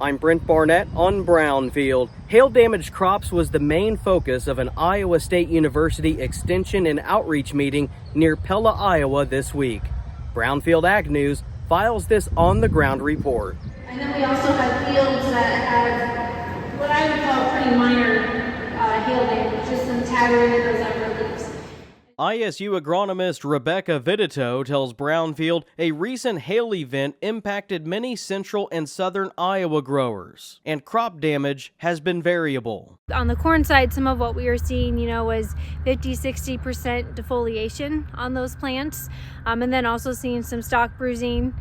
I'm Brent Barnett on Brownfield. Hail-damaged crops was the main focus of an Iowa State University Extension and Outreach meeting near Pella, Iowa this week. Brownfield Ag News files this on-the-ground report. And then we also have fields that have what I would call pretty minor hail damage, just some tattering of those upper leaves. ISU agronomist Rebecca Vittetoe tells Brownfield a recent hail event impacted many central and southern Iowa growers, and crop damage has been variable. On the corn side, some of what we were seeing, was 50-60% defoliation on those plants, and then also seeing some stalk bruising,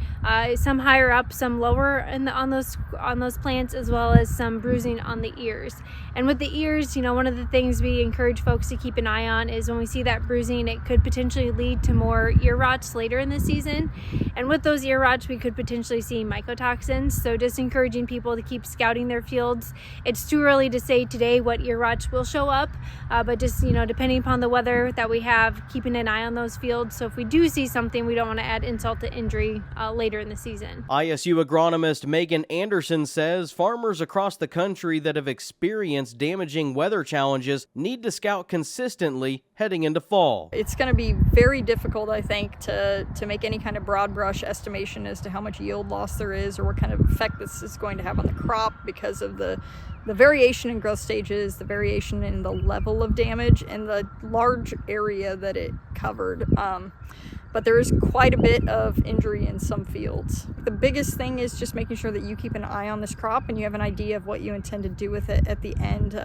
some higher up, some lower on those plants, as well as some bruising on the ears. And with the ears, one of the things we encourage folks to keep an eye on is when we see that bruising, it could potentially lead to more ear rots later in the season. And with those ear rots, we could potentially see mycotoxins. So just encouraging people to keep scouting their fields. It's too early to say today what ear rots will show up, but just, depending upon the weather that we have, keeping an eye on those fields. So if we do see something, we don't want to add insult to injury later in the season. ISU agronomist Meaghan Anderson says farmers across the country that have experienced damaging weather challenges need to scout consistently heading into fall. It's going to be very difficult, I think, to make any kind of broad brush estimation as to how much yield loss there is or what kind of effect this is going to have on the crop because of the variation in growth stages, the variation in the level of damage, and the large area that it covered. But there is quite a bit of injury in some fields. The biggest thing is just making sure that you keep an eye on this crop and you have an idea of what you intend to do with it at the end.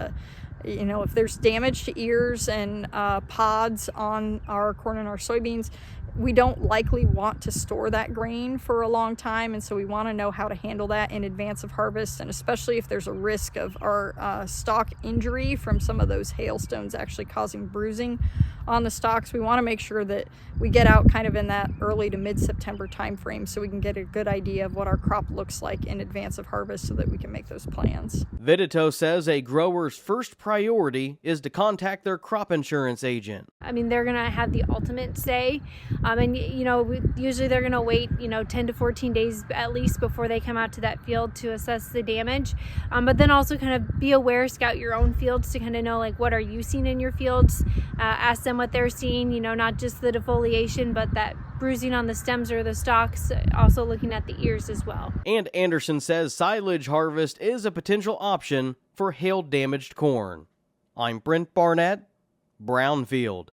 If there's damage to ears and pods on our corn and our soybeans, we don't likely want to store that grain for a long time, and so we want to know how to handle that in advance of harvest, and especially if there's a risk of our stalk injury from some of those hailstones actually causing bruising on the stalks. We want to make sure that we get out kind of in that early to mid-September time frame so we can get a good idea of what our crop looks like in advance of harvest so that we can make those plans. Vittetoe says a grower's first priority is to contact their crop insurance agent. They're going to have the ultimate say, and usually they're going to wait 10 to 14 days at least before they come out to that field to assess the damage, but then also kind of be aware, scout your own fields to kind of know what are you seeing in your fields, ask them what they're seeing, not just the defoliation but that bruising on the stems or the stalks, also looking at the ears as well. And Anderson says silage harvest is a potential option for hail damaged corn. I'm Brent Barnett, Brownfield.